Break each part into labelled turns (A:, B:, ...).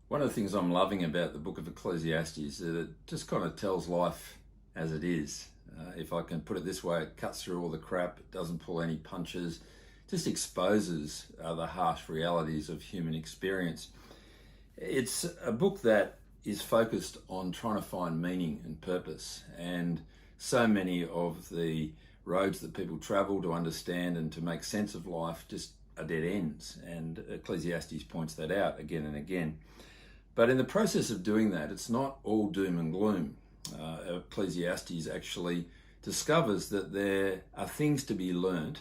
A: One of the things I'm loving about the book of Ecclesiastes is that it just kind of tells life as it is. If I can put it this way, it cuts through all the crap, it doesn't pull any punches, just exposes the harsh realities of human experience. It's a book that is focused on trying to find meaning and purpose, and so many of the roads that people travel to understand and to make sense of life just are dead ends, and Ecclesiastes points that out again and again. But in the process of doing that, it's not all doom and gloom. Ecclesiastes actually discovers that there are things to be learnt,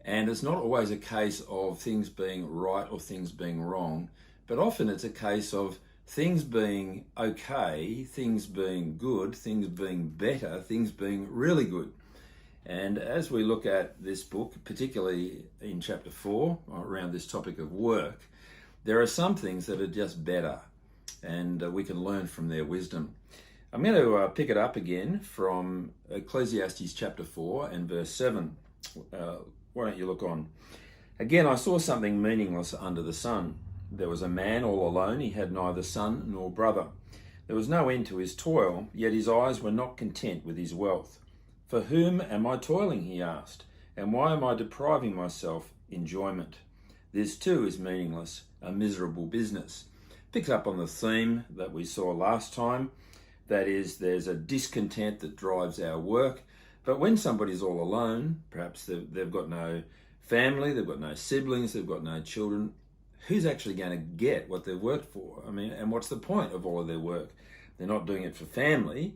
A: and it's not always a case of things being right or things being wrong, but often it's a case of things being okay, things being good, things being better, things being really good. And as we look at this book, particularly in chapter 4, around this topic of work, there are some things that are just better, and we can learn from their wisdom. I'm going to pick it up again from Ecclesiastes chapter 4 and verse 7. Why don't you look on? Again, I saw something meaningless under the sun. There was a man all alone. He had neither son nor brother. There was no end to his toil, yet his eyes were not content with his wealth. For whom am I toiling, he asked, and why am I depriving myself enjoyment? This too is meaningless, a miserable business. Picks up on the theme that we saw last time. That is, there's a discontent that drives our work. But when somebody's all alone, perhaps they've got no family, they've got no siblings, they've got no children, who's actually going to get what they've worked for? I mean, and what's the point of all of their work? They're not doing it for family,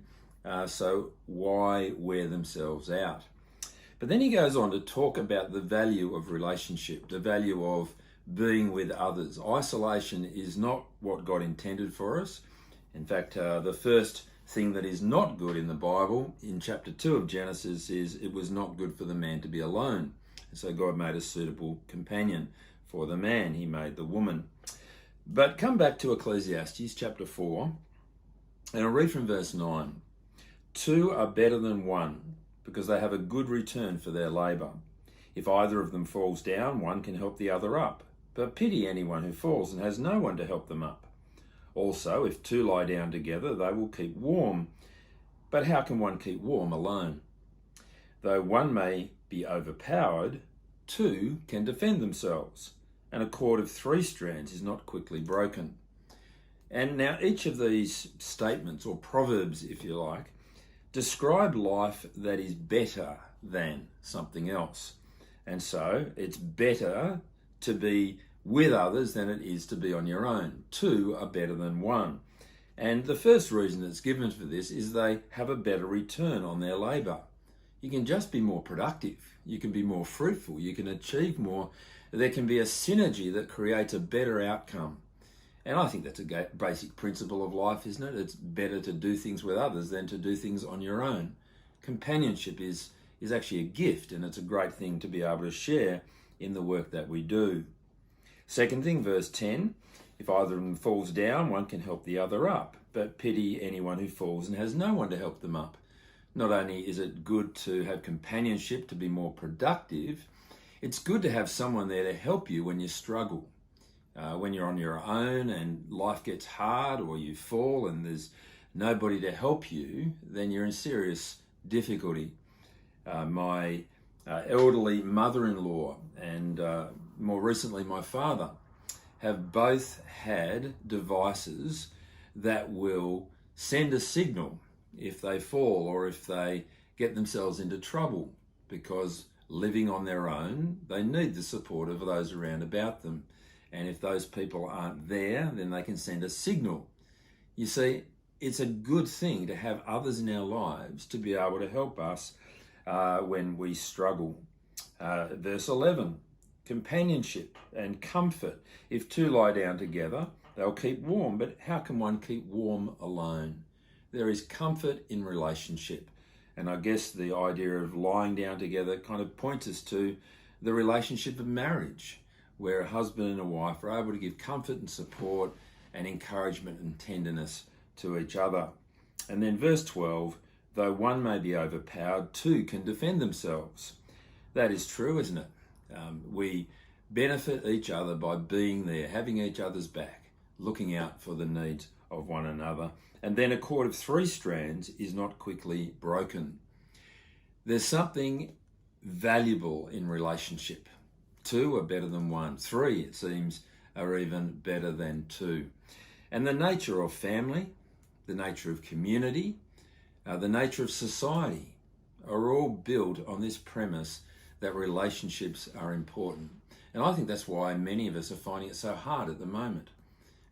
A: so why wear themselves out? But then he goes on to talk about the value of relationship, the value of being with others. Isolation is not what God intended for us. In fact, the first thing that is not good in the Bible, in chapter 2 of Genesis, is it was not good for the man to be alone. And so God made a suitable companion for the man. He made the woman. But come back to Ecclesiastes chapter 4, and I'll read from verse 9. Two are better than one, because they have a good return for their labour. If either of them falls down, one can help the other up. But pity anyone who falls and has no one to help them up. Also, if two lie down together, they will keep warm. But how can one keep warm alone? Though one may be overpowered, two can defend themselves, and a cord of 3 strands is not quickly broken. And now each of these statements, or proverbs if you like, describe life that is better than something else. And so it's better to be with others than it is to be on your own. Two are better than one. And the first reason that's given for this is they have a better return on their labour. You can just be more productive. You can be more fruitful. You can achieve more. There can be a synergy that creates a better outcome. And I think that's a basic principle of life, isn't it? It's better to do things with others than to do things on your own. Companionship is actually a gift, and it's a great thing to be able to share in the work that we do. Second thing, verse 10, if either of them falls down, one can help the other up, but pity anyone who falls and has no one to help them up. Not only is it good to have companionship to be more productive, it's good to have someone there to help you when you struggle. When you're on your own and life gets hard, or you fall and there's nobody to help you, then you're in serious difficulty. My elderly mother-in-law and more recently my father have both had devices that will send a signal if they fall or if they get themselves into trouble, because living on their own, they need the support of those around about them. And if those people aren't there, then they can send a signal. You see, it's a good thing to have others in our lives to be able to help us when we struggle. Verse 11, companionship and comfort. If two lie down together, they'll keep warm. But how can one keep warm alone? There is comfort in relationship. And I guess the idea of lying down together kind of points us to the relationship of marriage, where a husband and a wife are able to give comfort and support and encouragement and tenderness to each other. And then verse 12, though one may be overpowered, two can defend themselves. That is true, isn't it? We benefit each other by being there, having each other's back. looking out for the needs of one another. And then a cord of 3 strands is not quickly broken. There's something valuable in relationship. 2 are better than 1. 3, it seems, are even better than 2. And the nature of family, the nature of community, the nature of society are all built on this premise that relationships are important. And I think that's why many of us are finding it so hard at the moment.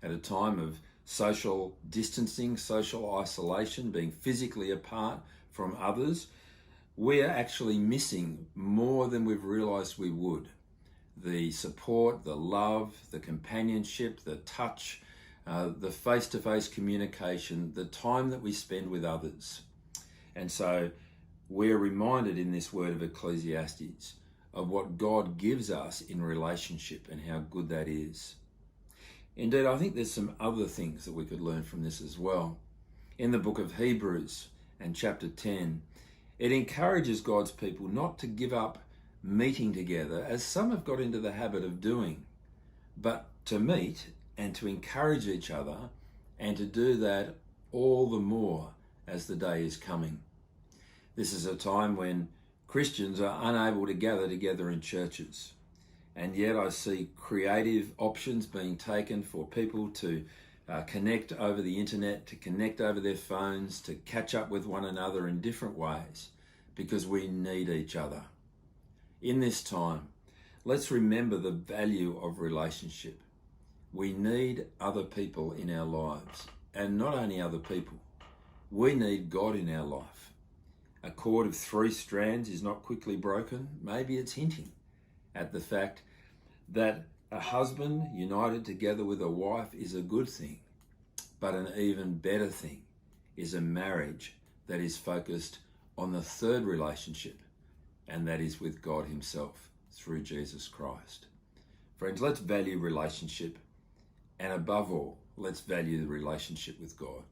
A: At a time of social distancing, social isolation, being physically apart from others, we're actually missing more than we've realised we would. The support, the love, the companionship, the touch, the face-to-face communication, the time that we spend with others. And so we're reminded in this word of Ecclesiastes of what God gives us in relationship and how good that is. Indeed, I think there's some other things that we could learn from this as well. In the book of Hebrews and chapter 10, it encourages God's people not to give up meeting together, as some have got into the habit of doing, but to meet and to encourage each other, and to do that all the more as the day is coming. This is a time when Christians are unable to gather together in churches, and yet I see creative options being taken for people to connect over the internet, to connect over their phones, to catch up with one another in different ways, because we need each other. In this time, let's remember the value of relationship. We need other people in our lives, and not only other people. We need God in our life. A cord of 3 strands is not quickly broken. Maybe it's hinting at the fact that a husband united together with a wife is a good thing, but an even better thing is a marriage that is focused on the 3rd relationship, and that is with God himself through Jesus Christ. Friends, let's value relationship, and above all, let's value the relationship with God.